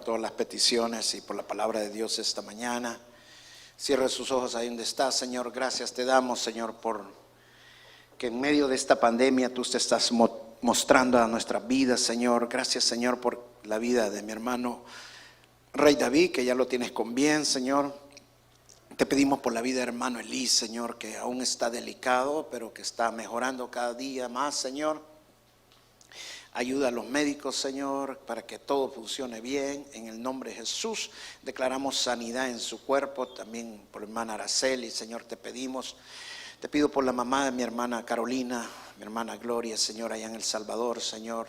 todas las peticiones y por la palabra de Dios esta mañana. Cierre sus ojos ahí donde está. Señor, gracias te damos, Señor, por que en medio de esta pandemia tú te estás mostrando a nuestras vidas, Señor. Gracias, Señor, por la vida de mi hermano Rey David, que ya lo tienes con bien, Señor. Te pedimos por la vida de hermano Elí, Señor, que aún está delicado, pero que está mejorando cada día más, Señor. Ayuda a los médicos, Señor, para que todo funcione bien. En el nombre de Jesús declaramos sanidad en su cuerpo. También por hermana Araceli, Señor, te pedimos. Te pido por la mamá de mi hermana Carolina, mi hermana Gloria, Señor, allá en El Salvador, Señor.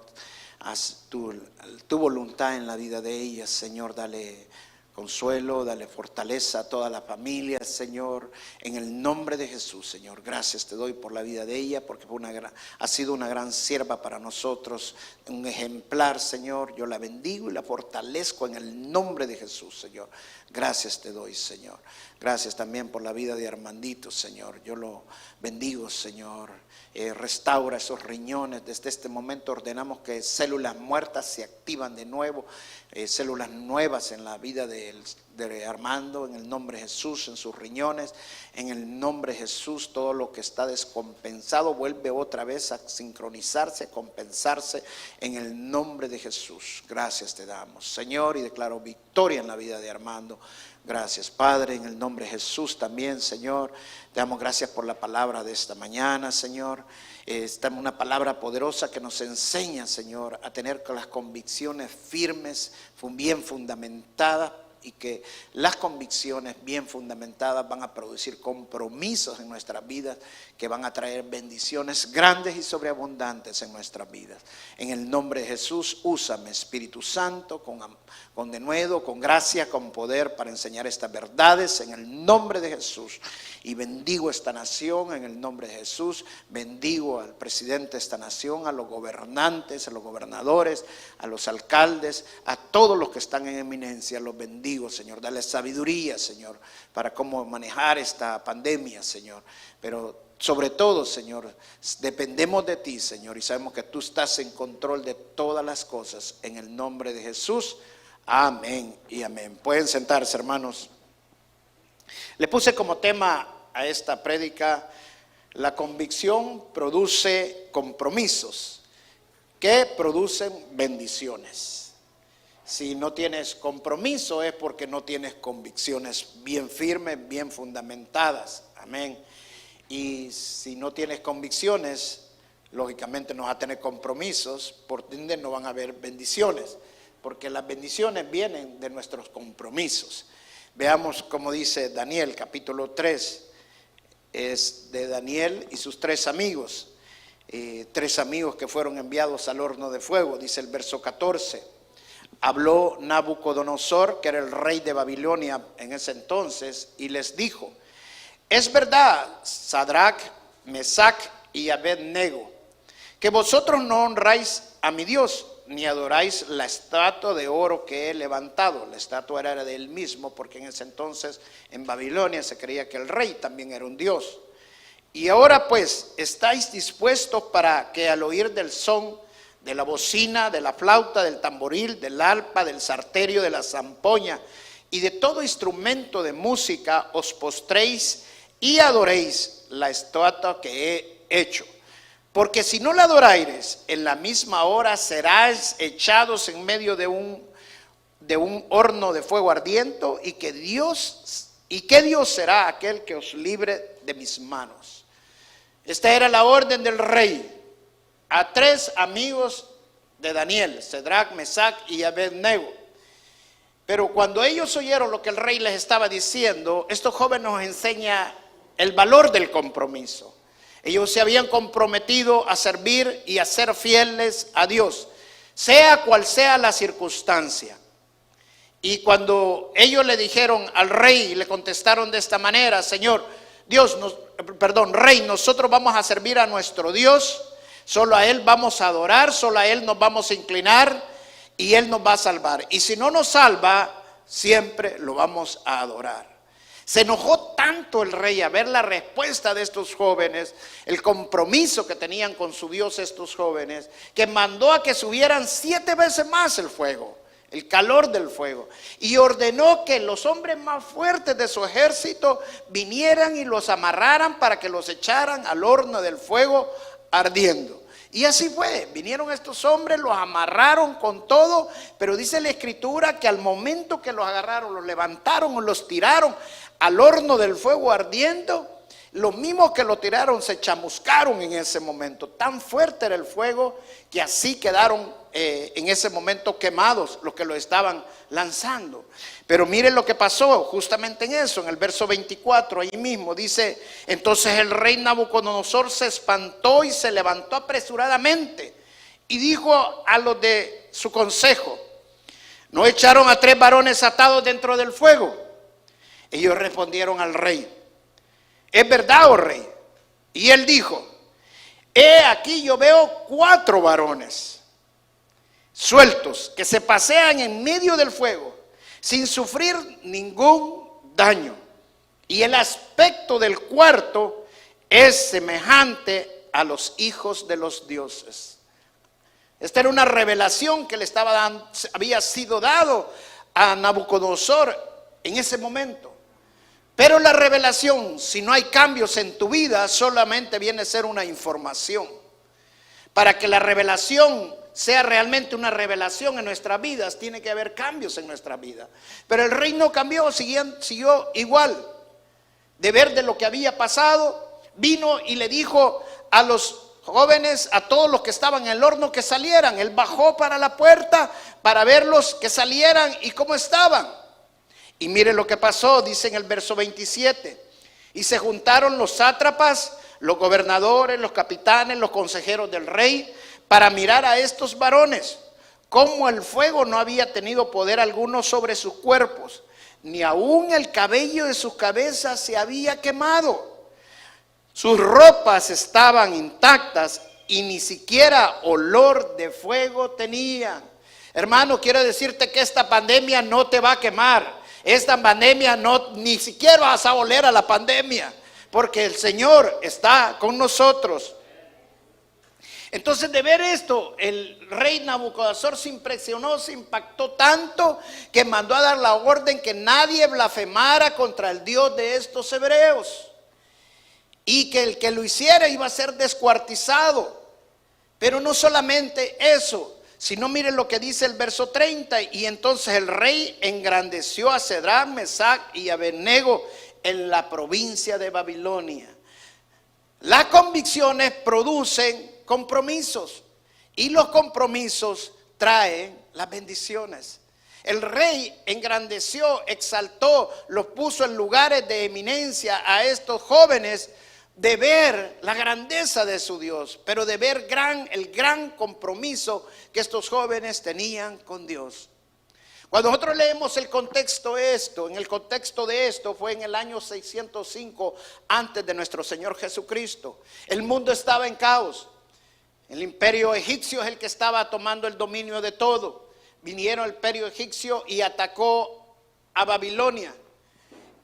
Haz tu voluntad en la vida de ella, Señor. Dale consuelo, dale fortaleza a toda la familia, Señor, en el nombre de Jesús, Señor. Gracias te doy por la vida de ella, porque ha sido una gran sierva para nosotros, un ejemplar, Señor. Yo la bendigo y la fortalezco en el nombre de Jesús, Señor. Gracias te doy, Señor. Gracias también por la vida de Armandito, Señor. Yo lo bendigo, Señor. Restaura esos riñones. Desde este momento ordenamos que células muertas se activan de nuevo, células nuevas en la vida de Armando, en el nombre de Jesús, en sus riñones, en el nombre de Jesús. Todo lo que está descompensado vuelve otra vez a sincronizarse, a compensarse en el nombre de Jesús. Gracias te damos, Señor, y declaro victoria en la vida de Armando. Gracias, Padre, en el nombre de Jesús también, Señor. Te damos gracias por la palabra de esta mañana, Señor. Esta es una palabra poderosa que nos enseña, Señor, a tener las convicciones firmes, bien fundamentadas, y que las convicciones bien fundamentadas van a producir compromisos en nuestras vidas que van a traer bendiciones grandes y sobreabundantes en nuestras vidas. En el nombre de Jesús, úsame, Espíritu Santo, con denuedo, con gracia, con poder para enseñar estas verdades en el nombre de Jesús. Y bendigo esta nación en el nombre de Jesús. Bendigo al presidente de esta nación, a los gobernantes, a los gobernadores, a los alcaldes, a todos los que están en eminencia. Los bendigo, Señor. Dale sabiduría, Señor, para cómo manejar esta pandemia, Señor. Pero sobre todo, Señor, dependemos de ti, Señor, y sabemos que tú estás en control de todas las cosas. En el nombre de Jesús, amén y amén. Pueden sentarse, hermanos. Le puse como tema a esta prédica: la convicción produce compromisos que producen bendiciones. Si no tienes compromiso es porque no tienes convicciones bien firmes, bien fundamentadas. Amén. Y si no tienes convicciones, lógicamente no vas a tener compromisos, por ende no van a haber bendiciones, porque las bendiciones vienen de nuestros compromisos. Veamos cómo dice Daniel, capítulo 3, es de Daniel y sus 3 amigos, 3 amigos que fueron enviados al horno de fuego. Dice el verso 14, habló Nabucodonosor, que era el rey de Babilonia en ese entonces, y les dijo: es verdad, Sadrach, Mesach y Abed-nego, que vosotros no honráis a mi Dios, ni adoráis la estatua de oro que he levantado. La estatua era de él mismo, porque en ese entonces en Babilonia se creía que el rey también era un dios. Y ahora pues, ¿estáis dispuestos para que al oír del son de la bocina, de la flauta, del tamboril, del arpa, del salterio, de la zampoña y de todo instrumento de música os postréis y adoréis la estatua que he hecho? Porque si no la adorares, en la misma hora seráis echados en medio de un horno de fuego ardiente, y qué Dios será aquel que os libre de mis manos. Esta era la orden del rey a 3 amigos de Daniel, Sadrach, Mesach y Abed-nego. Pero cuando ellos oyeron lo que el rey les estaba diciendo, estos jóvenes nos enseñan el valor del compromiso. Ellos se habían comprometido a servir y a ser fieles a Dios, sea cual sea la circunstancia. Y cuando ellos le dijeron al rey, le contestaron de esta manera: Señor, Rey, nosotros vamos a servir a nuestro Dios, solo a Él vamos a adorar, solo a Él nos vamos a inclinar y Él nos va a salvar. Y si no nos salva, siempre lo vamos a adorar. Se enojó tanto el rey a ver la respuesta de estos jóvenes, el compromiso que tenían con su Dios estos jóvenes, que mandó a que subieran 7 veces más el fuego. el calor del fuego. Y ordenó que los hombres más fuertes de su ejército vinieran y los amarraran para que los echaran al horno del fuego ardiendo. Y así fue, vinieron estos hombres, los amarraron con todo, pero dice la escritura que al momento que los agarraron, los levantaron o los tiraron al horno del fuego ardiendo, los mismos que lo tiraron se chamuscaron en ese momento. Tan fuerte era el fuego que así quedaron en ese momento quemados los que lo estaban lanzando. Pero miren lo que pasó justamente en eso, en el verso 24, ahí mismo dice: entonces el rey Nabucodonosor se espantó y se levantó apresuradamente y dijo a los de su consejo: ¿no echaron a 3 varones atados dentro del fuego? Ellos respondieron al rey: ¿es verdad, oh rey? Y él dijo: he aquí yo veo 4 varones sueltos que se pasean en medio del fuego sin sufrir ningún daño, y el aspecto del cuarto es semejante a los hijos de los dioses. Esta era una revelación que le estaba dando, había sido dado a Nabucodonosor en ese momento. Pero la revelación, si no hay cambios en tu vida, solamente viene a ser una información. Para que la revelación sea realmente una revelación en nuestras vidas, tiene que haber cambios en nuestra vida. Pero el rey no cambió, siguió igual. De ver de lo que había pasado, vino y le dijo a los jóvenes, a todos los que estaban en el horno, que salieran. Él bajó para la puerta para verlos que salieran y cómo estaban. Y mire lo que pasó, dice en el verso 27. Y se juntaron los sátrapas, los gobernadores, los capitanes, los consejeros del rey, para mirar a estos varones, como el fuego no había tenido poder alguno sobre sus cuerpos, ni aún el cabello de sus cabezas se había quemado. Sus ropas estaban intactas y ni siquiera olor de fuego tenían. Hermano, quiero decirte que esta pandemia no te va a quemar. Esta pandemia ni siquiera vas a oler a la pandemia, porque el Señor está con nosotros. Entonces, de ver esto, el rey Nabucodonosor se impresionó, se impactó tanto que mandó a dar la orden que nadie blasfemara contra el Dios de estos hebreos, y que el que lo hiciera iba a ser descuartizado. Pero no solamente eso, sino miren lo que dice el verso 30. Y entonces el rey engrandeció a Cedrac, Mesac y Abednego en la provincia de Babilonia. Las convicciones producen compromisos, y los compromisos traen las bendiciones. El rey engrandeció, exaltó, los puso en lugares de eminencia a estos jóvenes, de ver la grandeza de su Dios, pero de ver el gran compromiso que estos jóvenes tenían con Dios. Cuando nosotros leemos el contexto en el contexto de esto fue en el año 605 antes de nuestro Señor Jesucristo. El mundo estaba en caos. El imperio egipcio es el que estaba tomando el dominio de todo. Vinieron el imperio egipcio y atacó a Babilonia.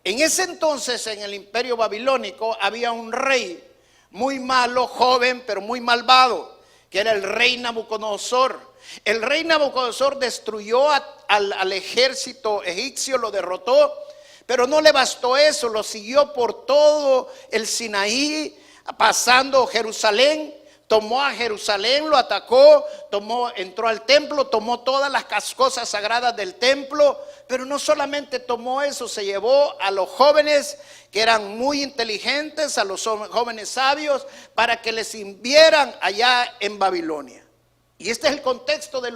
En ese entonces, en el imperio babilónico, había un rey muy malo, joven, pero muy malvado, que era el rey Nabucodonosor. El rey Nabucodonosor destruyó al ejército egipcio, lo derrotó, pero no le bastó eso, lo siguió por todo el Sinaí, pasando Jerusalén. Tomó a Jerusalén, lo atacó, entró al templo, tomó todas las cosas sagradas del templo, pero no solamente tomó eso, se llevó a los jóvenes que eran muy inteligentes, a los jóvenes sabios, para que les sirvieran allá en Babilonia. Y este es el contexto de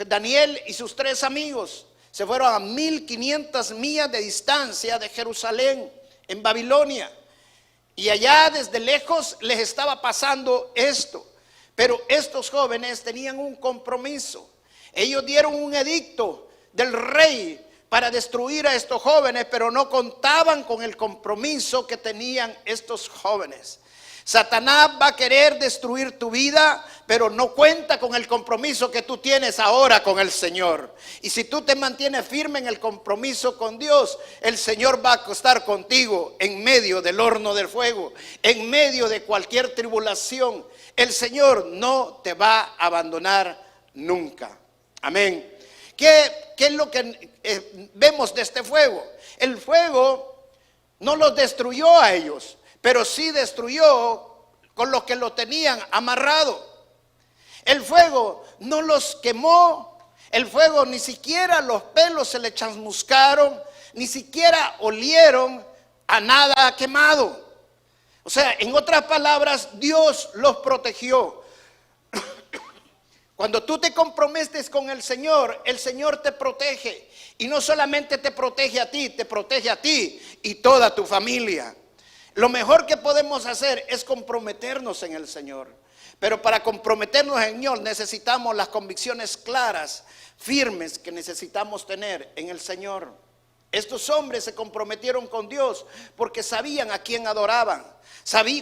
Daniel y sus 3 amigos. Se fueron a 1500 millas de distancia de Jerusalén, en Babilonia. Y allá desde lejos les estaba pasando esto. Pero estos jóvenes tenían un compromiso. Ellos dieron un edicto del rey para destruir a estos jóvenes, pero no contaban con el compromiso que tenían estos jóvenes. Satanás va a querer destruir tu vida, pero no cuenta con el compromiso que tú tienes ahora con el Señor. Y si tú te mantienes firme en el compromiso con Dios, el Señor va a estar contigo en medio del horno del fuego, en medio de cualquier tribulación. El Señor no te va a abandonar nunca. Amén. ¿Qué es lo que vemos de este fuego? El fuego no los destruyó a ellos, pero sí destruyó con los que lo tenían amarrado. El fuego no los quemó, el fuego ni siquiera los pelos se le chamuscaron, ni siquiera olieron a nada quemado. O sea, en otras palabras, Dios los protegió. Cuando tú te comprometes con el Señor te protege. Y no solamente te protege a ti y toda tu familia. Lo mejor que podemos hacer es comprometernos en el Señor. Pero para comprometernos en el Señor necesitamos las convicciones claras, firmes que necesitamos tener en el Señor. Estos hombres se comprometieron con Dios porque sabían a quién adoraban.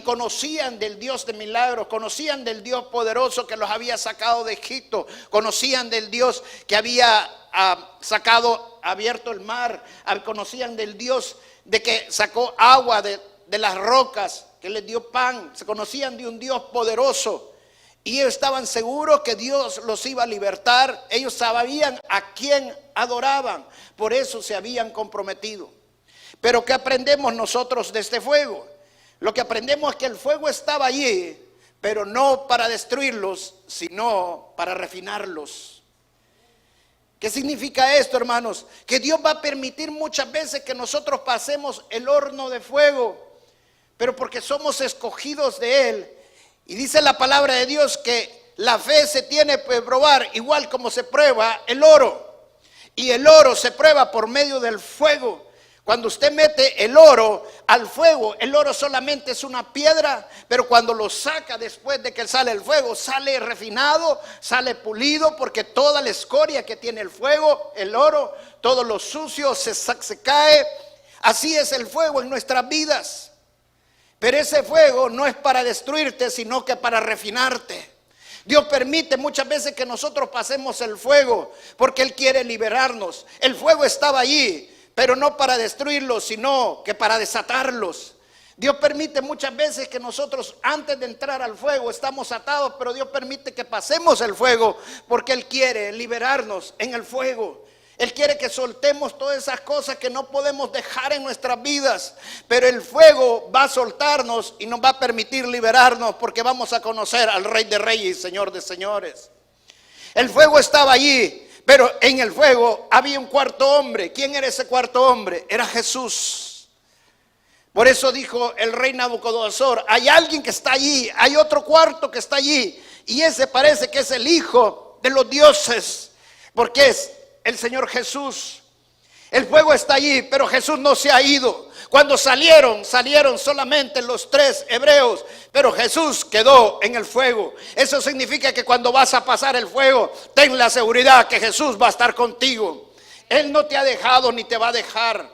Conocían del Dios de milagros, conocían del Dios poderoso que los había sacado de Egipto, conocían del Dios que había abierto el mar, conocían del Dios de que sacó agua de las rocas, que les dio pan, se conocían de un Dios poderoso. Y ellos estaban seguros que Dios los iba a libertar. Ellos sabían a quién adoraban, por eso se habían comprometido. Pero ¿qué aprendemos nosotros de este fuego? Lo que aprendemos es que el fuego estaba allí, pero no para destruirlos, sino para refinarlos. ¿Qué significa esto, hermanos? Que Dios va a permitir muchas veces que nosotros pasemos el horno de fuego, pero porque somos escogidos de Él. Y dice la palabra de Dios que la fe se tiene que probar igual como se prueba el oro. Y el oro se prueba por medio del fuego. Cuando usted mete el oro al fuego, el oro solamente es una piedra, pero cuando lo saca después de que sale el fuego, sale refinado, sale pulido, porque toda la escoria que tiene el fuego, el oro, todo lo sucio se cae. Así es el fuego en nuestras vidas. Pero ese fuego no es para destruirte, sino que para refinarte. Dios permite muchas veces que nosotros pasemos el fuego, porque Él quiere liberarnos. El fuego estaba allí, pero no para destruirlos, sino que para desatarlos. Dios permite muchas veces que nosotros antes de entrar al fuego estamos atados, pero Dios permite que pasemos el fuego porque Él quiere liberarnos en el fuego. Él quiere que soltemos todas esas cosas que no podemos dejar en nuestras vidas, pero el fuego va a soltarnos y nos va a permitir liberarnos porque vamos a conocer al Rey de Reyes y Señor de Señores. El fuego estaba allí. Pero en el fuego había un cuarto hombre. ¿Quién era ese cuarto hombre? Era Jesús. Por eso dijo el rey Nabucodonosor: hay alguien que está allí, hay otro cuarto que está allí, y ese parece que es el Hijo de los dioses, porque es el Señor Jesús. El fuego está allí, pero Jesús no se ha ido. Cuando salieron solamente los 3 hebreos, pero Jesús quedó en el fuego. Eso significa que cuando vas a pasar el fuego, ten la seguridad que Jesús va a estar contigo. Él no te ha dejado ni te va a dejar.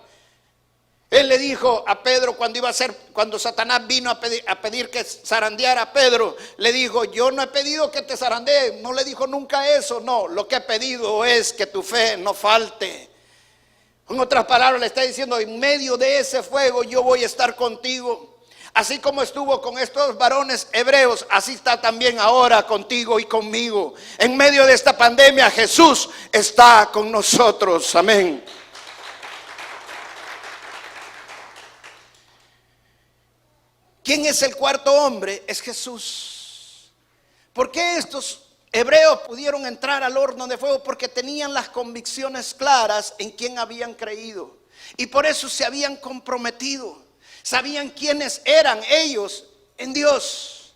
Él le dijo a Pedro cuando Satanás vino a pedir que zarandeara a Pedro, le dijo: yo no he pedido que te zarandee. No le dijo nunca eso, no. Lo que he pedido es que tu fe no falte. En otras palabras le está diciendo: en medio de ese fuego yo voy a estar contigo. Así como estuvo con estos varones hebreos, así está también ahora contigo y conmigo. En medio de esta pandemia Jesús está con nosotros. Amén. ¿Quién es el cuarto hombre? Es Jesús. ¿Por qué estos hebreos pudieron entrar al horno de fuego? Porque tenían las convicciones claras en quién habían creído. Y por eso se habían comprometido. Sabían quiénes eran ellos en Dios.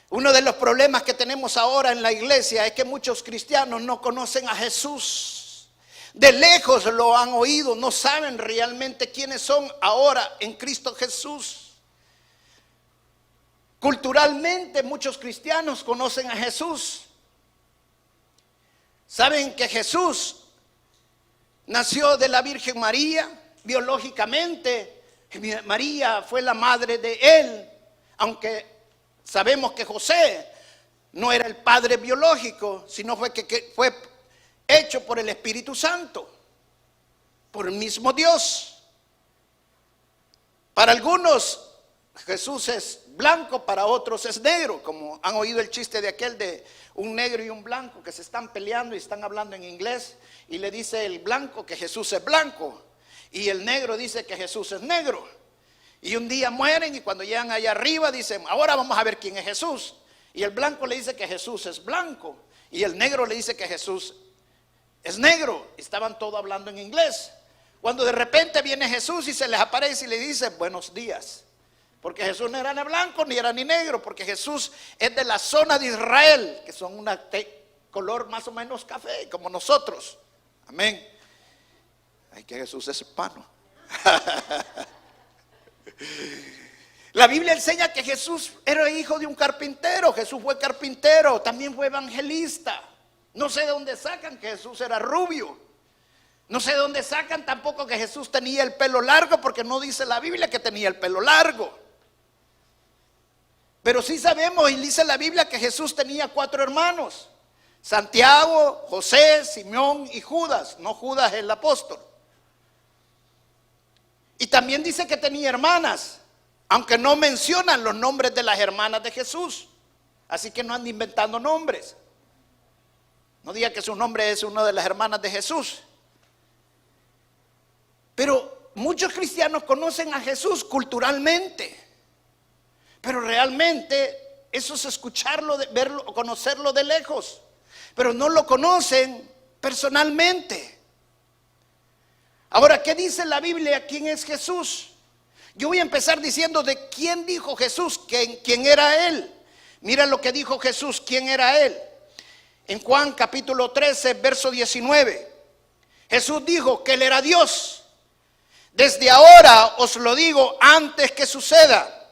Uno de los problemas que tenemos ahora en la iglesia es que muchos cristianos no conocen a Jesús. De lejos lo han oído, no saben realmente quiénes son ahora en Cristo Jesús. Culturalmente muchos cristianos conocen a Jesús. Saben que Jesús nació de la Virgen María. Biológicamente María fue la madre de él, aunque sabemos que José no era el padre biológico, sino que fue hecho por el Espíritu Santo, por el mismo Dios. Para algunos Jesús es blanco, para otros es negro. Como han oído el chiste de aquel de un negro y un blanco que se están peleando y están hablando en inglés, y le dice el blanco que Jesús es blanco y el negro dice que Jesús es negro. Y un día mueren, y cuando llegan allá arriba dicen: ahora vamos a ver quién es Jesús. Y el blanco le dice que Jesús es blanco y el negro le dice que Jesús es negro. Estaban todos hablando en inglés, cuando de repente viene Jesús y se les aparece y le dice: buenos días. Porque Jesús no era ni blanco ni era ni negro, porque Jesús es de la zona de Israel, que son una color más o menos café, como nosotros. Amén. Ay, que Jesús es hispano. La Biblia enseña que Jesús era hijo de un carpintero. Jesús fue carpintero, también fue evangelista. No sé de dónde sacan que Jesús era rubio. No sé de dónde sacan tampoco que Jesús tenía el pelo largo, porque no dice la Biblia que tenía el pelo largo. Pero sí sabemos, y dice la Biblia, que Jesús tenía 4 hermanos: Santiago, José, Simón y Judas. No Judas el apóstol. Y también dice que tenía hermanas, aunque no mencionan los nombres de las hermanas de Jesús. Así que no anda inventando nombres. No diga que su nombre es una de las hermanas de Jesús. Pero muchos cristianos conocen a Jesús culturalmente, pero realmente eso es escucharlo, verlo, conocerlo de lejos, pero no lo conocen personalmente. Ahora, ¿qué dice la Biblia? ¿Quién es Jesús? Yo voy a empezar diciendo de quién dijo Jesús, quién era Él. Mira lo que dijo Jesús, quién era Él. En Juan capítulo 13, verso 19. Jesús dijo que Él era Dios. Desde ahora os lo digo antes que suceda,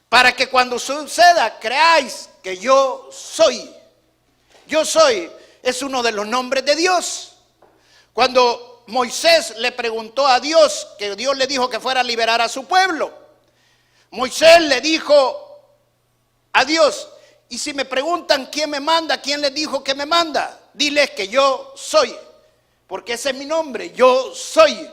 para que cuando suceda creáis que yo soy. Yo soy es uno de los nombres de Dios. Cuando Moisés le preguntó a Dios, que Dios le dijo que fuera a liberar a su pueblo, Moisés le dijo a Dios: y si me preguntan quién me manda, ¿quién les dijo que me manda? Diles que yo soy, porque ese es mi nombre, yo soy.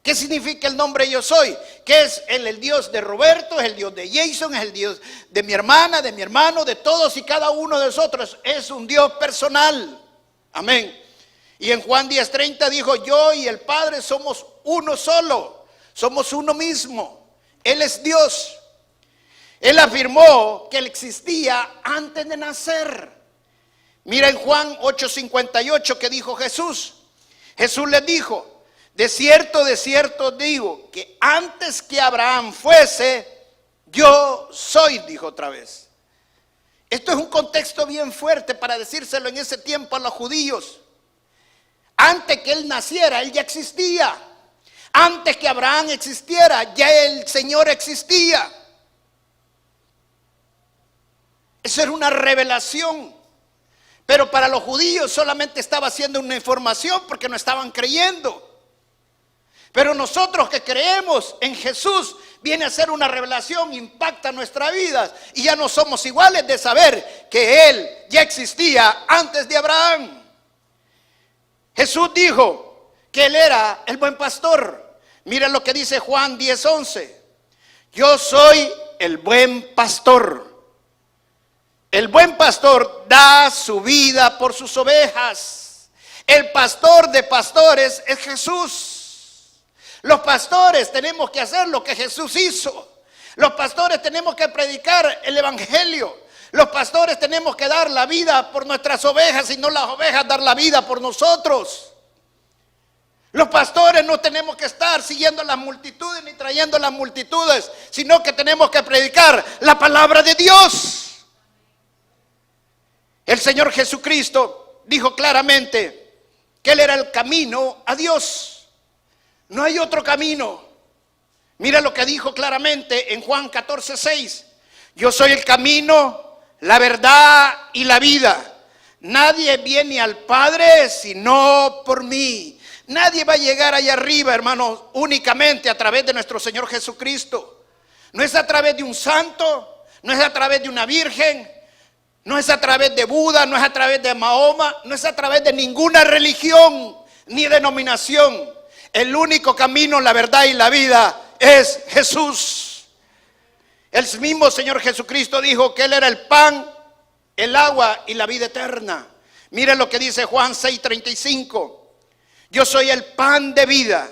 ¿Qué significa el nombre yo soy? Que es el Dios de Roberto, es el Dios de Jason, es el Dios de mi hermana, de mi hermano, de todos y cada uno de nosotros. Es un Dios personal. Amén. Y en Juan 10:30 dijo: yo y el Padre somos uno solo, somos uno mismo. Él es Dios. Él afirmó que Él existía antes de nacer. Mira en Juan 8:58 que dijo Jesús. Jesús les dijo: de cierto digo, que antes que Abraham fuese, yo soy, dijo otra vez. Esto es un contexto bien fuerte para decírselo en ese tiempo a los judíos. Antes que Él naciera, Él ya existía. Antes que Abraham existiera, ya el Señor existía. Eso era una revelación. Pero para los judíos solamente estaba siendo una información, porque no estaban creyendo. Pero nosotros que creemos en Jesús, viene a ser una revelación, impacta nuestra vida, y ya no somos iguales de saber que Él ya existía antes de Abraham. Jesús dijo que Él era el buen pastor. Mira lo que dice Juan 10:11. Yo soy el buen pastor. El buen pastor da su vida por sus ovejas. El pastor de pastores es Jesús. Los pastores tenemos que hacer lo que Jesús hizo. Los pastores tenemos que predicar el evangelio. Los pastores tenemos que dar la vida por nuestras ovejas, y no las ovejas dar la vida por nosotros. Los pastores no tenemos que estar siguiendo las multitudes ni trayendo las multitudes, sino que tenemos que predicar la palabra de Dios. El Señor Jesucristo dijo claramente que Él era el camino a Dios. No hay otro camino. Mira lo que dijo claramente en Juan 14:6. Yo soy el camino, la verdad y la vida. Nadie viene al Padre sino por mí. Nadie va a llegar allá arriba, hermanos, únicamente a través de nuestro Señor Jesucristo. No es a través de un santo, no es a través de una virgen, no es a través de Buda, no es a través de Mahoma, no es a través de ninguna religión ni denominación. El único camino, la verdad y la vida es Jesús. El mismo Señor Jesucristo dijo que Él era el pan, el agua y la vida eterna. Mire lo que dice Juan 6:35. Yo soy el pan de vida.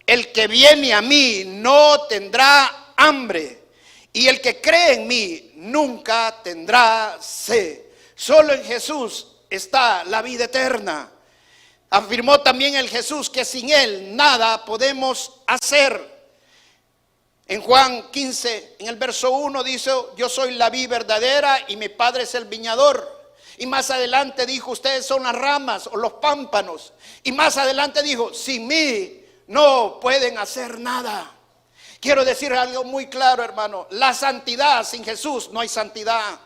El que viene a mí no tendrá hambre, y el que cree en mí nunca tendrá sed. Solo en Jesús está la vida eterna. Afirmó también el Jesús que sin Él nada podemos hacer. En Juan 15, en el verso 1 dice: yo soy la vid verdadera y mi Padre es el viñador. Y más adelante dijo: ustedes son las ramas o los pámpanos. Y más adelante dijo: sin mí no pueden hacer nada. Quiero decir algo muy claro, hermano. La santidad, sin Jesús no hay santidad.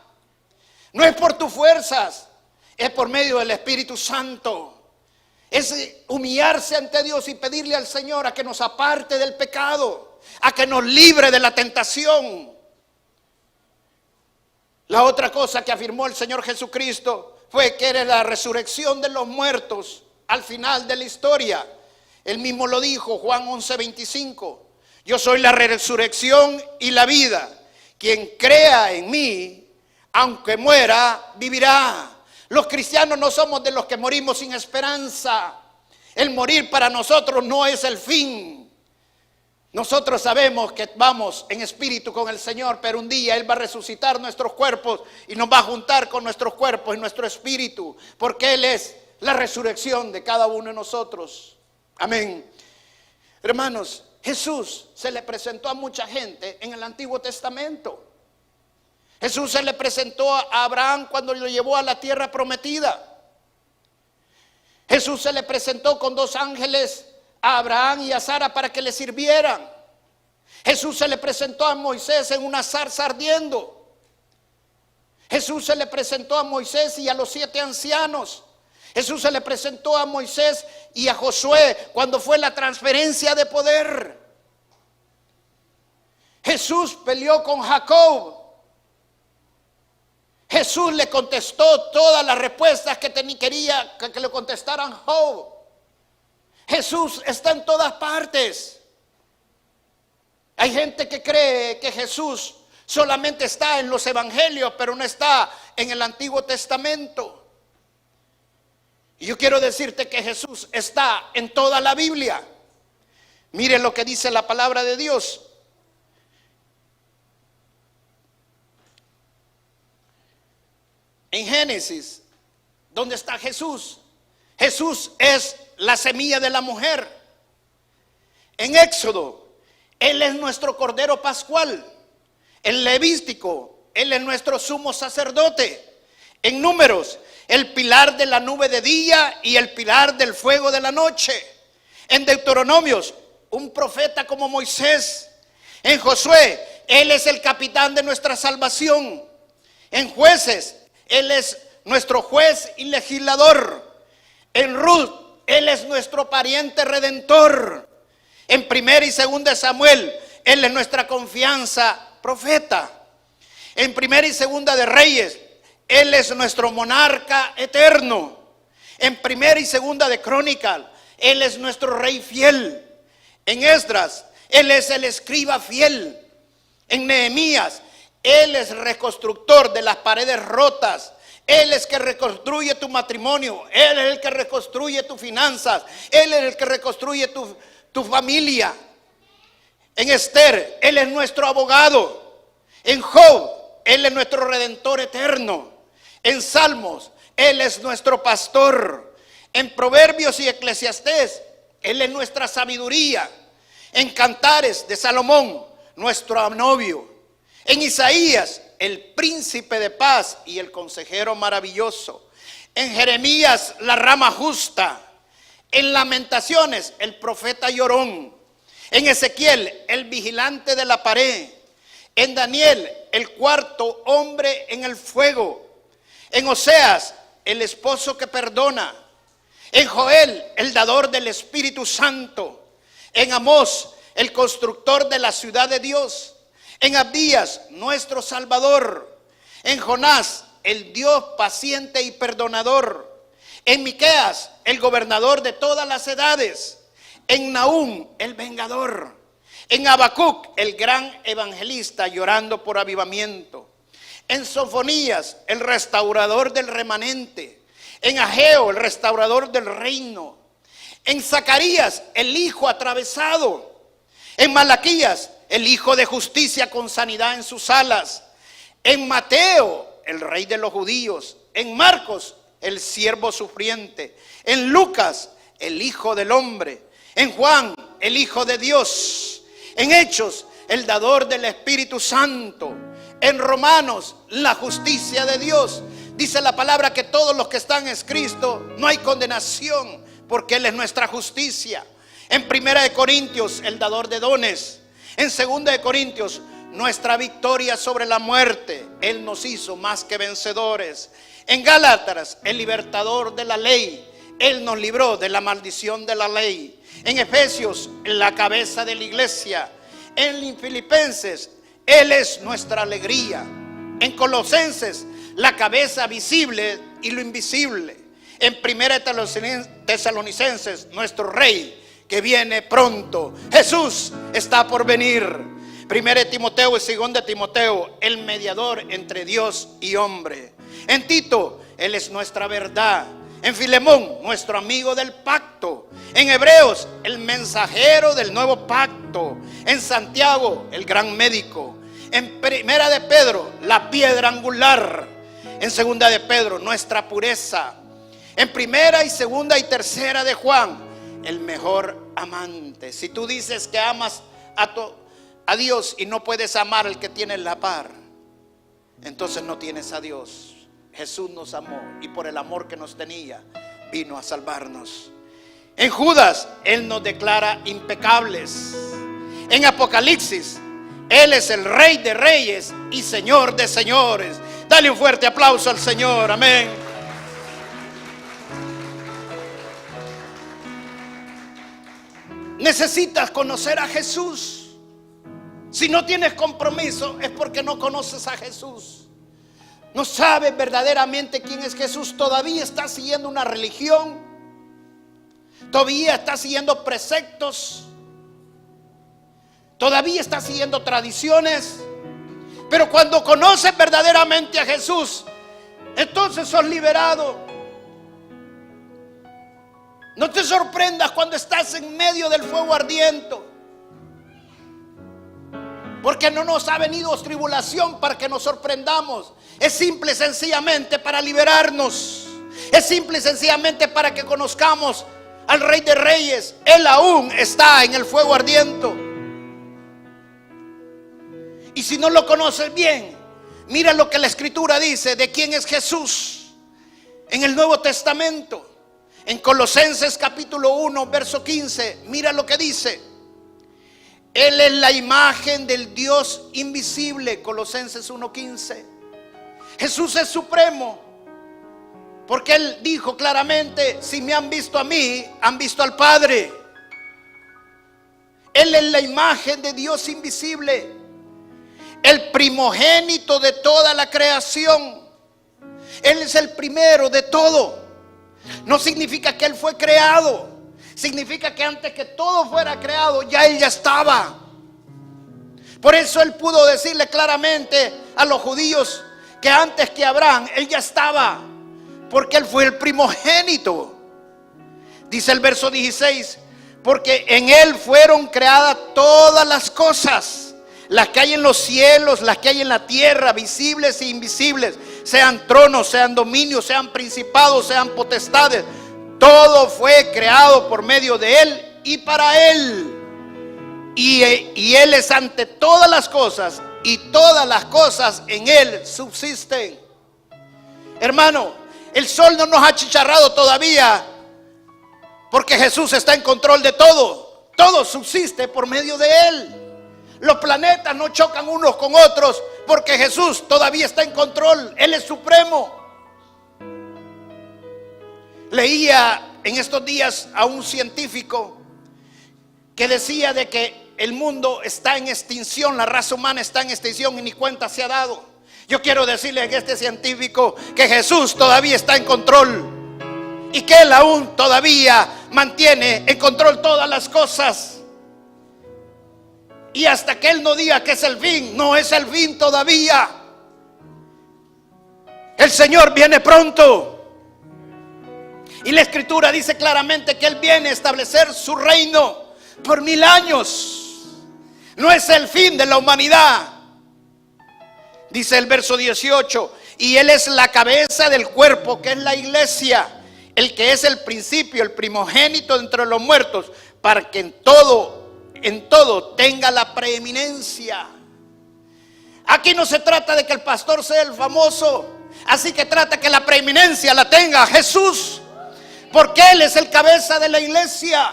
No es por tus fuerzas, es por medio del Espíritu Santo. Es humillarse ante Dios y pedirle al Señor a que nos aparte del pecado, a que nos libre de la tentación. La otra cosa que afirmó el Señor Jesucristo fue que era la resurrección de los muertos al final de la historia. Él mismo lo dijo, Juan 11:25. Yo soy la resurrección y la vida. Quien crea en mí, aunque muera, vivirá. Los cristianos no somos de los que morimos sin esperanza. El morir para nosotros no es el fin. Nosotros sabemos que vamos en espíritu con el Señor, pero un día Él va a resucitar nuestros cuerpos y nos va a juntar con nuestros cuerpos y nuestro espíritu, porque Él es la resurrección de cada uno de nosotros. Amén. Hermanos, Jesús se le presentó a mucha gente en el Antiguo Testamento. Jesús se le presentó a Abraham cuando lo llevó a la tierra prometida. Jesús se le presentó con 2 ángeles a Abraham y a Sara para que le sirvieran. Jesús se le presentó a Moisés en una zarza ardiendo. Jesús se le presentó a Moisés y a los 7 ancianos. Jesús se le presentó a Moisés y a Josué cuando fue la transferencia de poder. Jesús peleó con Jacob. Jesús le contestó todas las respuestas que quería que le contestaran Job. Jesús está en todas partes. Hay gente que cree que Jesús solamente está en los evangelios, pero no está en el Antiguo Testamento. Y yo quiero decirte que Jesús está en toda la Biblia. Mire lo que dice la palabra de Dios. En Génesis, ¿dónde está Jesús? Jesús es la semilla de la mujer. En Éxodo, Él es nuestro Cordero Pascual. En Levítico, Él es nuestro sumo sacerdote. En Números, el pilar de la nube de día y el pilar del fuego de la noche. En Deuteronomios, un profeta como Moisés. En Josué, Él es el capitán de nuestra salvación. En Jueces, Él es nuestro juez y legislador. En Ruth, Él es nuestro pariente redentor. En 1 y 2 Samuel, Él es nuestra confianza profeta. En 1 y 2 de Reyes, Él es nuestro monarca eterno. En 1 y 2 de Crónicas, Él es nuestro rey fiel. En Esdras, Él es el escriba fiel. En Nehemías, Él es reconstructor de las paredes rotas. Él es el que reconstruye tu matrimonio. Él es el que reconstruye tus finanzas. Él es el que reconstruye tu familia. En Esther, Él es nuestro abogado. En Job, Él es nuestro redentor eterno. En Salmos, Él es nuestro pastor. En Proverbios y Eclesiastés, Él es nuestra sabiduría. En Cantares de Salomón, nuestro novio. En Isaías, el príncipe de paz y el consejero maravilloso. En Jeremías, la rama justa. En Lamentaciones, el profeta llorón. En Ezequiel, el vigilante de la pared. En Daniel, el cuarto hombre en el fuego. En Oseas, el esposo que perdona. En Joel, el dador del Espíritu Santo. En Amós, el constructor de la ciudad de Dios. En Abdías, nuestro Salvador. En Jonás, el Dios paciente y perdonador. En Miqueas, el gobernador de todas las edades. En Nahum, el vengador. En Habacuc, el gran evangelista llorando por avivamiento. En Sofonías, el restaurador del remanente. En Ageo, el restaurador del reino. En Zacarías, el hijo atravesado. En Malaquías, el hijo de justicia con sanidad en sus alas. En Mateo, el rey de los judíos. En Marcos, el siervo sufriente. En Lucas, el hijo del hombre. En Juan, el hijo de Dios. En Hechos, el dador del Espíritu Santo. En Romanos, la justicia de Dios. Dice la palabra que todos los que están en Cristo no hay condenación, porque Él es nuestra justicia. En 1 Corintios, el dador de dones. En 2 Corintios, nuestra victoria sobre la muerte. Él nos hizo más que vencedores. En Gálatas, el libertador de la ley. Él nos libró de la maldición de la ley. En Efesios, la cabeza de la iglesia. En Filipenses, Él es nuestra alegría. En Colosenses, la cabeza visible y lo invisible. En 1 Tesalonicenses, nuestro rey que viene pronto. Jesús está por venir. 1 Timoteo y 2 Timoteo, el mediador entre Dios y hombre. En Tito, Él es nuestra verdad. En Filemón, nuestro amigo del pacto. En Hebreos, el mensajero del nuevo pacto. En Santiago, el gran médico. En 1 de Pedro, la piedra angular. En 2 de Pedro, nuestra pureza. En 1 y 2 y 3 de Juan, el mejor amante. Si tú dices que amas a Dios y no puedes amar al que tiene la par, entonces no tienes a Dios. Jesús nos amó y por el amor que nos tenía vino a salvarnos. En Judas, Él nos declara impecables. En Apocalipsis, Él es el Rey de reyes y Señor de señores. Dale un fuerte aplauso al Señor, amén. Necesitas conocer a Jesús. Si no tienes compromiso es porque no conoces a Jesús. No sabes verdaderamente quién es Jesús. Todavía estás siguiendo una religión. Todavía estás siguiendo preceptos. Todavía estás siguiendo tradiciones. Pero cuando conoces verdaderamente a Jesús, entonces sos liberado. No te sorprendas cuando estás en medio del fuego ardiente, porque no nos ha venido tribulación para que nos sorprendamos. Es simple y sencillamente para liberarnos. Es simple y sencillamente para que conozcamos al Rey de Reyes. Él aún está en el fuego ardiente. Y si no lo conoces bien, mira lo que la Escritura dice de quién es Jesús en el Nuevo Testamento. En Colosenses capítulo 1 verso 15, mira lo que dice. Él es la imagen del Dios invisible. Colosenses 1:15. Jesús es supremo, porque Él dijo claramente: si me han visto a mí, han visto al Padre. Él es la imagen de Dios invisible, el primogénito de toda la creación. Él es el primero de todo. No significa que Él fue creado. Significa que antes que todo fuera creado, ya Él ya estaba. Por eso Él pudo decirle claramente a los judíos que antes que Abraham, Él ya estaba, porque Él fue el primogénito. Dice el verso 16: porque en Él fueron creadas todas las cosas, las que hay en los cielos, las que hay en la tierra, visibles e invisibles, sean tronos, sean dominios, sean principados, sean potestades. Todo fue creado por medio de Él y para Él. Y Él es ante todas las cosas, y todas las cosas en Él subsisten. Hermano, el sol no nos ha achicharrado todavía, porque Jesús está en control de todo. Todo subsiste por medio de Él. Los planetas no chocan unos con otros, porque Jesús todavía está en control. Él es supremo. Leía en estos días a un científico que decía de que el mundo está en extinción, la raza humana está en extinción y ni cuenta se ha dado. Yo quiero decirle a este científico que Jesús todavía está en control y que Él aún todavía mantiene en control todas las cosas. Y hasta que Él no diga que es el fin, no es el fin todavía. El Señor viene pronto. Y la Escritura dice claramente que Él viene a establecer su reino por 1000 años. No es el fin de la humanidad. Dice el verso 18: y Él es la cabeza del cuerpo, que es la iglesia, el que es el principio, el primogénito entre los muertos, para que en todo tenga la preeminencia. Aquí no se trata de que el pastor sea el famoso, así que trata que la preeminencia la tenga Jesús, porque Él es el cabeza de la iglesia.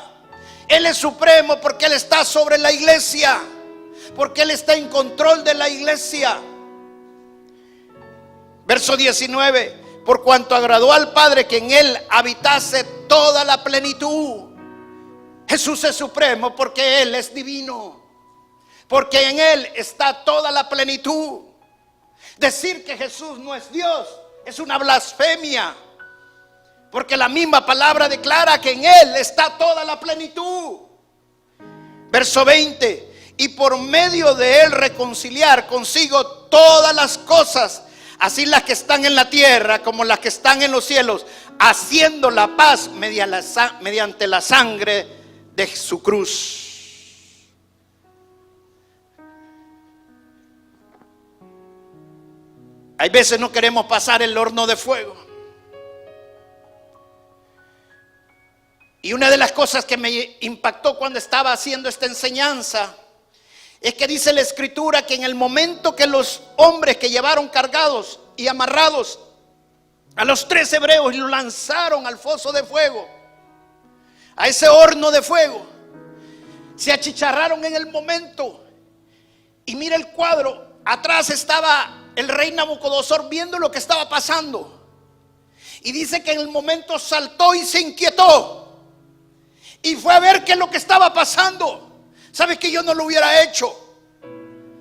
Él es supremo porque Él está sobre la iglesia, porque Él está en control de la iglesia. Verso 19: por cuanto agradó al Padre que en Él habitase toda la plenitud. Jesús es supremo porque Él es divino, porque en Él está toda la plenitud. Decir que Jesús no es Dios es una blasfemia, porque la misma palabra declara que en Él está toda la plenitud. Verso 20: y por medio de Él reconciliar consigo todas las cosas, así las que están en la tierra como las que están en los cielos, haciendo la paz mediante la sangre de su cruz. Hay veces no queremos pasar el horno de fuego. Y una de las cosas que me impactó cuando estaba haciendo esta enseñanza es que dice la Escritura que en el momento que los hombres que llevaron cargados y amarrados a los 3 hebreos y los lanzaron al foso de fuego, a ese horno de fuego, se achicharraron en el momento. Y mira el cuadro, atrás estaba el rey Nabucodonosor viendo lo que estaba pasando, y dice que en el momento saltó y se inquietó y fue a ver qué es lo que estaba pasando. ¿Sabes que yo no lo hubiera hecho?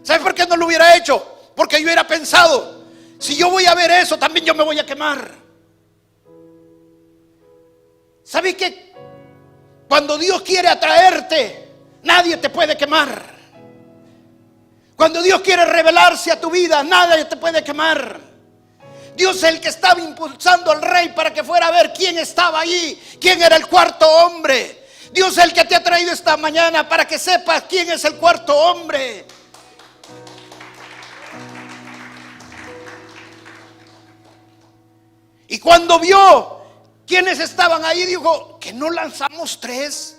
¿Sabes por qué no lo hubiera hecho? Porque yo hubiera pensado: si yo voy a ver eso, también yo me voy a quemar. ¿Sabes que cuando Dios quiere atraerte, nadie te puede quemar? Cuando Dios quiere revelarse a tu vida, nadie te puede quemar. Dios es el que estaba impulsando al rey para que fuera a ver quién estaba allí, quién era el cuarto hombre. Dios es el que te ha traído esta mañana para que sepas quién es el cuarto hombre. Y cuando vio quiénes estaban ahí, dijo: que no lanzamos 3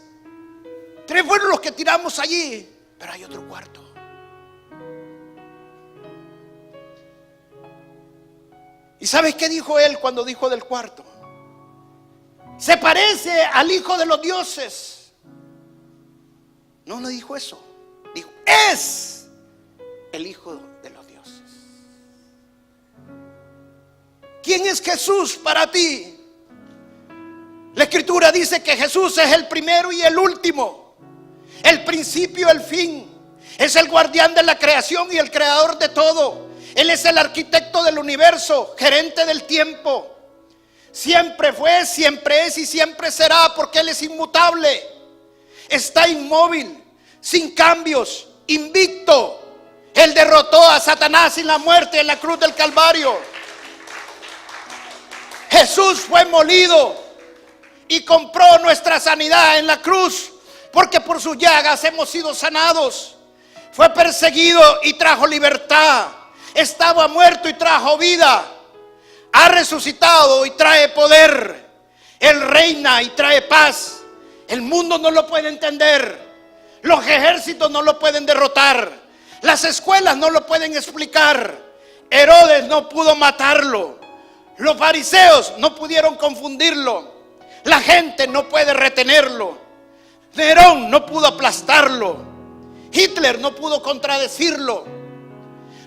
fueron los que tiramos allí, pero hay otro cuarto. ¿Y sabes qué dijo él cuando dijo del cuarto? Se parece al hijo de los dioses. No dijo eso. Dijo: es el hijo de los dioses. ¿Quién es Jesús para ti? La Escritura dice que Jesús es el primero y el último, el principio y el fin. Es el guardián de la creación y el creador de todo. Él es el arquitecto del universo, gerente del tiempo. Siempre fue, siempre es y siempre será, porque Él es inmutable. Está inmóvil, sin cambios, invicto. Él derrotó a Satanás y la muerte en la cruz del Calvario. Jesús fue molido y compró nuestra sanidad en la cruz, porque por sus llagas hemos sido sanados. Fue perseguido y trajo libertad. Estaba muerto y trajo vida. Ha resucitado y trae poder. Él reina y trae paz. El mundo no lo puede entender. Los ejércitos no lo pueden derrotar. Las escuelas no lo pueden explicar. Herodes no pudo matarlo. Los fariseos no pudieron confundirlo. La gente no puede retenerlo. Nerón no pudo aplastarlo. Hitler no pudo contradecirlo.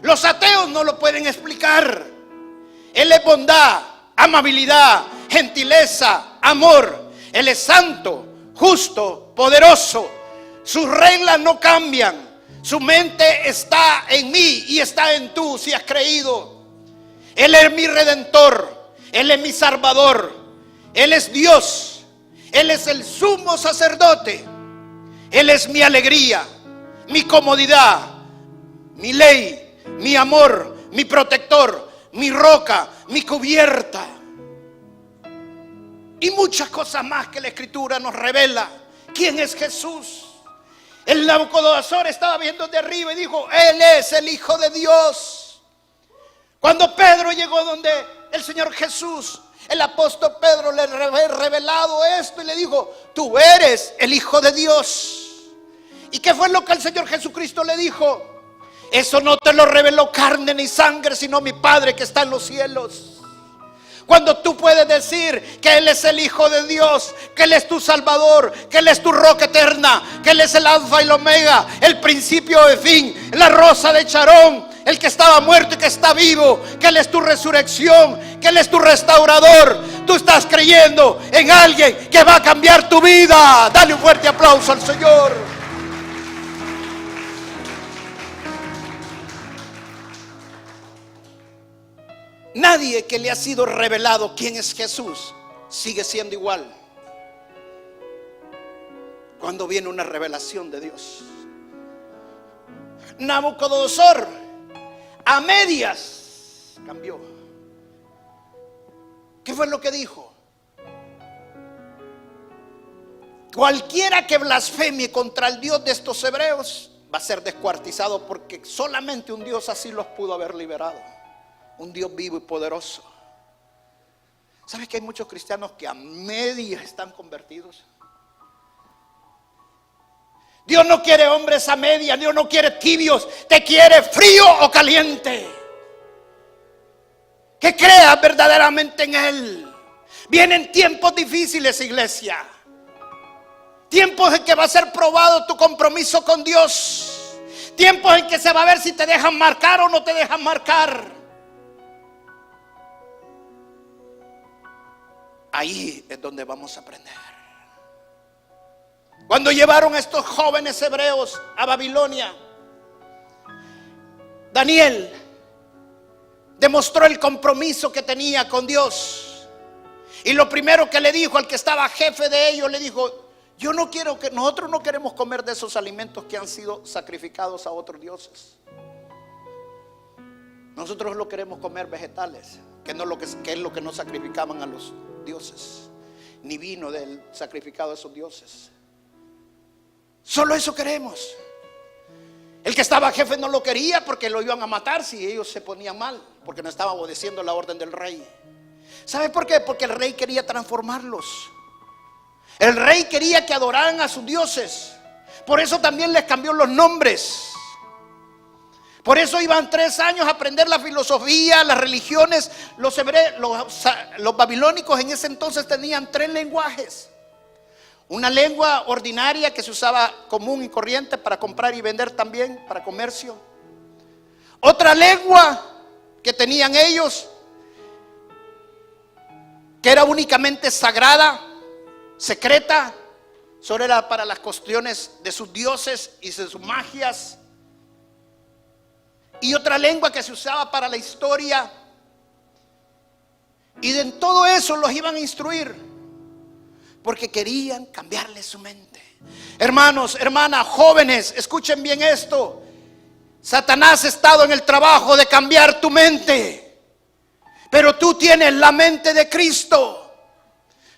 Los ateos no lo pueden explicar. Él es bondad, amabilidad, gentileza, amor. Él es santo, justo, poderoso. Sus reglas no cambian. Su mente está en mí y está en tú si has creído. Él es mi redentor. Él es mi salvador. Él es Dios. Él es el sumo sacerdote. Él es mi alegría. mi comodidad, mi ley, mi amor, mi protector, mi roca, mi cubierta. Y muchas cosas más que la Escritura nos revela. ¿Quién es Jesús? El Nabucodonosor estaba viendo de arriba y dijo: Él es el Hijo de Dios. Cuando Pedro llegó donde el Señor Jesús, el apóstol Pedro le había revelado esto y le dijo: tú eres el Hijo de Dios. ¿Y qué fue lo que el Señor Jesucristo le dijo? Eso no te lo reveló carne ni sangre, sino mi Padre que está en los cielos. Cuando tú puedes decir que Él es el Hijo de Dios, que Él es tu Salvador, que Él es tu roca eterna, que Él es el Alfa y el Omega, el principio y fin, la rosa de Charón, el que estaba muerto y que está vivo, que Él es tu resurrección, que Él es tu restaurador. Tú estás creyendo en alguien que va a cambiar tu vida. Dale un fuerte aplauso al Señor. Nadie que le ha sido revelado quién es Jesús sigue siendo igual cuando viene una revelación de Dios. Nabucodonosor a medias cambió. ¿Qué fue lo que dijo? Cualquiera que blasfeme contra el Dios de estos hebreos va a ser descuartizado, porque solamente un Dios así los pudo haber liberado. Un Dios vivo y poderoso. ¿Sabes que hay muchos cristianos que a medias están convertidos? Dios no quiere hombres a medias. Dios no quiere tibios. Te quiere frío o caliente, que creas verdaderamente en Él. Vienen tiempos difíciles, iglesia. Tiempos en que va a ser probado tu compromiso con Dios. Tiempos en que se va a ver si te dejan marcar o no te dejan marcar. Ahí es donde vamos a aprender. Cuando llevaron a estos jóvenes hebreos a Babilonia, Daniel demostró el compromiso que tenía con Dios. Y lo primero que le dijo al que estaba jefe de ellos, le dijo: nosotros no queremos comer de esos alimentos que han sido sacrificados a otros dioses. Nosotros lo queremos comer vegetales, que es lo que no sacrificaban a los dioses, ni vino del sacrificado a esos dioses. Solo eso queremos. El que estaba jefe no lo quería porque lo iban a matar si ellos se ponían mal, porque no estaban obedeciendo la orden del rey. ¿Sabe por qué? Porque el rey quería transformarlos. El rey quería que adoraran a sus dioses. Por eso también les cambió los nombres. Por eso iban 3 años a aprender la filosofía, las religiones. Los babilónicos en ese entonces tenían 3 lenguajes. Una lengua ordinaria que se usaba común y corriente para comprar y vender también, para comercio. Otra lengua que tenían ellos, que era únicamente sagrada, secreta, solo era para las cuestiones de sus dioses y de sus magias. Y otra lengua que se usaba para la historia. Y en todo eso los iban a instruir, porque querían cambiarle su mente. Hermanos, hermanas, jóvenes, escuchen bien esto. Satanás ha estado en el trabajo de cambiar tu mente, pero tú tienes la mente de Cristo.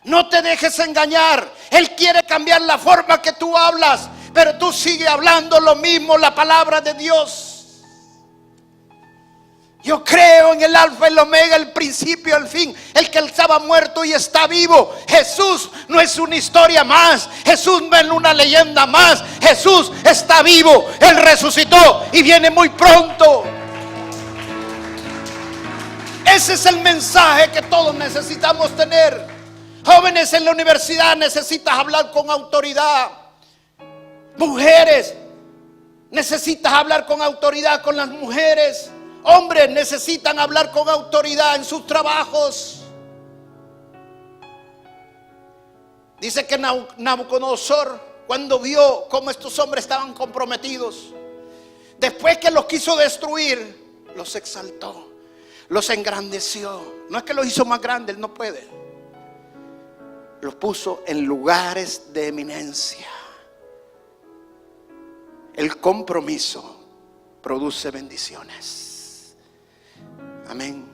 No te dejes engañar. Él quiere cambiar la forma que tú hablas, pero tú sigues hablando lo mismo, la palabra de Dios. Yo creo en el Alfa y el Omega, el principio y el fin, el que estaba muerto y está vivo. Jesús no es una historia más, Jesús no es una leyenda más. Jesús está vivo, Él resucitó y viene muy pronto. Ese es el mensaje que todos necesitamos tener. Jóvenes en la universidad, necesitas hablar con autoridad. Mujeres, necesitas hablar con autoridad con las mujeres. Hombres necesitan hablar con autoridad en sus trabajos. Dice que Nabucodonosor, cuando vio cómo estos hombres estaban comprometidos, después que los quiso destruir, los exaltó, los engrandeció. No es que los hizo más grandes, él no puede. Los puso en lugares de eminencia. El compromiso produce bendiciones. Amén.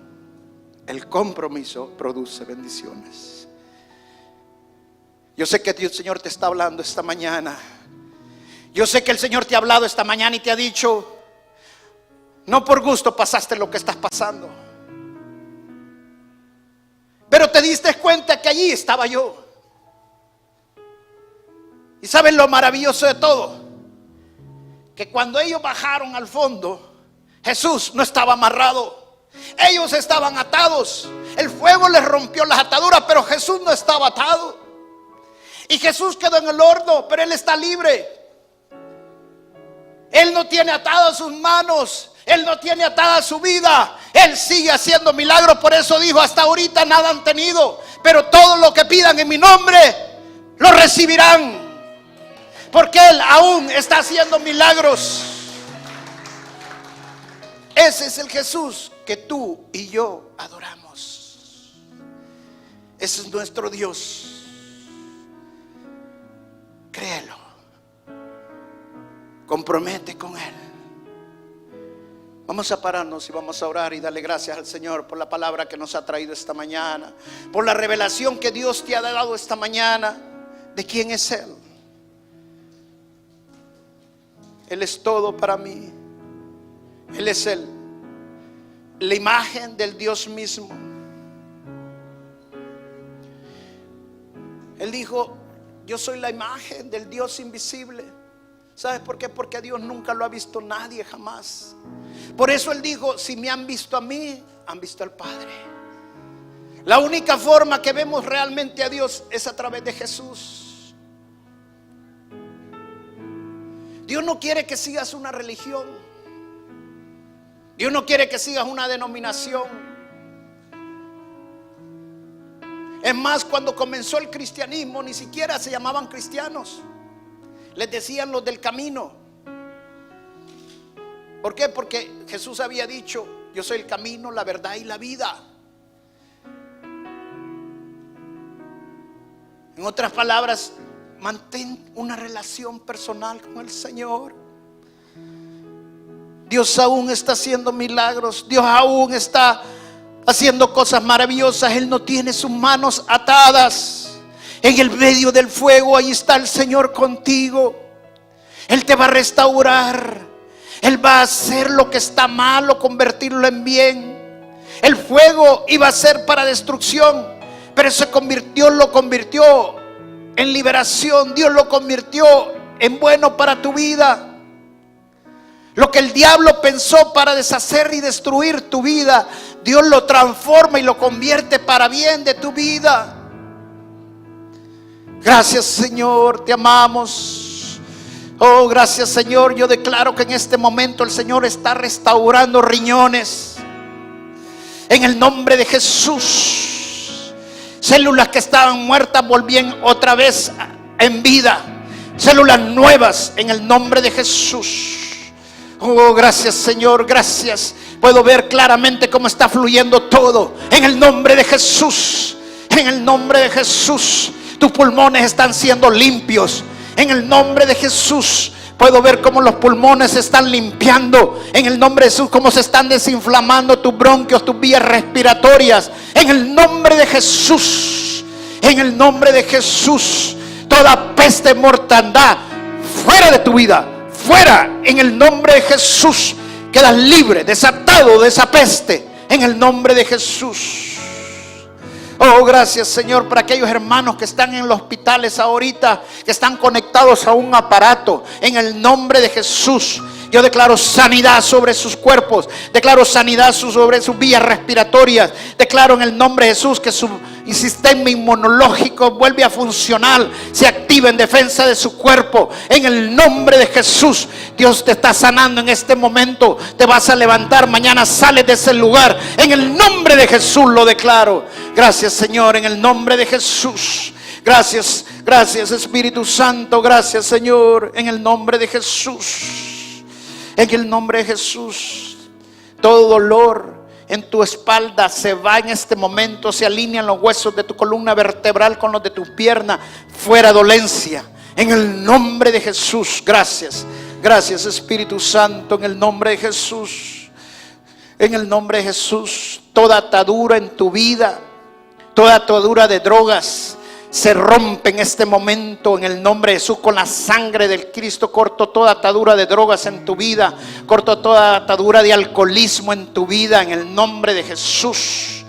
El compromiso produce bendiciones. Yo sé que el Señor te está hablando esta mañana. Yo sé que el Señor te ha hablado esta mañana y te ha dicho: no por gusto pasaste lo que estás pasando, pero te diste cuenta que allí estaba yo. Y ¿saben lo maravilloso de todo? Que cuando ellos bajaron al fondo, Jesús no estaba amarrado. Ellos estaban atados. El fuego les rompió las ataduras, pero Jesús no estaba atado. Y Jesús quedó en el horno, pero Él está libre. Él no tiene atadas sus manos. Él no tiene atada su vida. Él sigue haciendo milagros. Por eso dijo: hasta ahorita nada han tenido, pero todo lo que pidan en mi nombre lo recibirán. Porque Él aún está haciendo milagros. Ese es el Jesús que tú y yo adoramos. Ese es nuestro Dios. Créelo. Compromete con Él. Vamos a pararnos y vamos a orar y darle gracias al Señor por la palabra que nos ha traído esta mañana, por la revelación que Dios te ha dado esta mañana de quién es Él. Él es todo para mí. Él es la imagen del Dios mismo. Él dijo: yo soy la imagen del Dios invisible. ¿Sabes por qué? Porque a Dios nunca lo ha visto nadie, jamás. Por eso Él dijo: si me han visto a mí, han visto al Padre. La única forma que vemos realmente a Dios es a través de Jesús. Dios no quiere que sigas una religión. Dios no quiere que sigas una denominación. Es más, cuando comenzó el cristianismo, ni siquiera se llamaban cristianos. Les decían los del camino. ¿Por qué? Porque Jesús había dicho: yo soy el camino, la verdad y la vida. En otras palabras, mantén una relación personal con el Señor. Dios aún está haciendo milagros. Dios aún está haciendo cosas maravillosas. Él no tiene sus manos atadas. En el medio del fuego, ahí está el Señor contigo. Él te va a restaurar. Él va a hacer lo que está malo, convertirlo en bien. El fuego iba a ser para destrucción, pero lo convirtió en liberación. Dios lo convirtió en bueno para tu vida. Lo que el diablo pensó para deshacer y destruir tu vida, Dios lo transforma y lo convierte para bien de tu vida. Gracias, Señor, te amamos. Oh, gracias, Señor. Yo declaro que en este momento el Señor está restaurando riñones. En el nombre de Jesús. Células que estaban muertas volvían otra vez en vida. Células nuevas en el nombre de Jesús. Oh, gracias, Señor, gracias. Puedo ver claramente cómo está fluyendo todo. En el nombre de Jesús. En el nombre de Jesús. Tus pulmones están siendo limpios. En el nombre de Jesús. Puedo ver cómo los pulmones se están limpiando. En el nombre de Jesús, cómo se están desinflamando tus bronquios, tus vías respiratorias. En el nombre de Jesús. En el nombre de Jesús. Toda peste, mortandad, fuera de tu vida. Fuera, en el nombre de Jesús. Quedas libre, desatado de esa peste. En el nombre de Jesús. Oh, gracias, Señor, para aquellos hermanos que están en los hospitales ahorita, que están conectados a un aparato. En el nombre de Jesús, yo declaro sanidad sobre sus cuerpos. Declaro sanidad sobre sus vías respiratorias. Declaro en el nombre de Jesús que su sistema inmunológico vuelve a funcionar, se activa en defensa de su cuerpo. En el nombre de Jesús, Dios te está sanando en este momento. Te vas a levantar, mañana sales de ese lugar. En el nombre de Jesús lo declaro. Gracias, Señor, en el nombre de Jesús. Gracias, gracias, Espíritu Santo. Gracias, Señor, en el nombre de Jesús. En el nombre de Jesús. Todo dolor en tu espalda se va en este momento. Se alinean los huesos de tu columna vertebral con los de tu pierna. Fuera dolencia. En el nombre de Jesús. Gracias. Gracias, Espíritu Santo, en el nombre de Jesús. En el nombre de Jesús, toda atadura en tu vida, toda atadura de drogas, se rompe en este momento en el nombre de Jesús. Con la sangre del Cristo corto toda atadura de drogas en tu vida, corto toda atadura de alcoholismo en tu vida en el nombre de Jesús.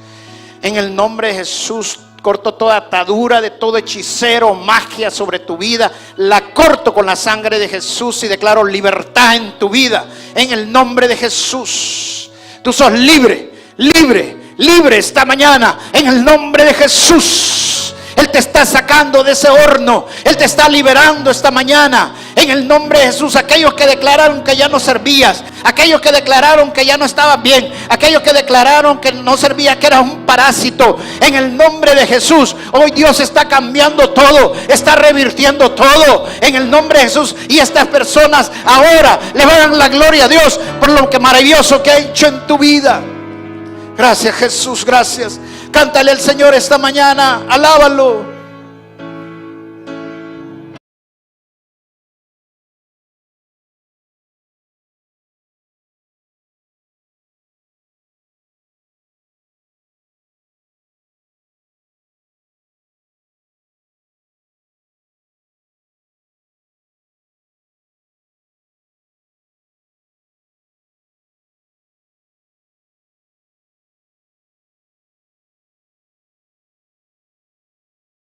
En el nombre de Jesús corto toda atadura de todo hechicero, magia sobre tu vida, la corto con la sangre de Jesús y declaro libertad en tu vida en el nombre de Jesús. Tú sos libre, libre, libre esta mañana en el nombre de Jesús. Él te está sacando de ese horno. Él te está liberando esta mañana en el nombre de Jesús. Aquellos que declararon que ya no servías, aquellos que declararon que ya no estabas bien, aquellos que declararon que no servía, que eras un parásito, en el nombre de Jesús, hoy Dios está cambiando todo, está revirtiendo todo en el nombre de Jesús. Y estas personas ahora le van a dar la gloria a Dios por lo que maravilloso que ha hecho en tu vida. Gracias, Jesús, gracias. Cántale al Señor esta mañana, alábalo.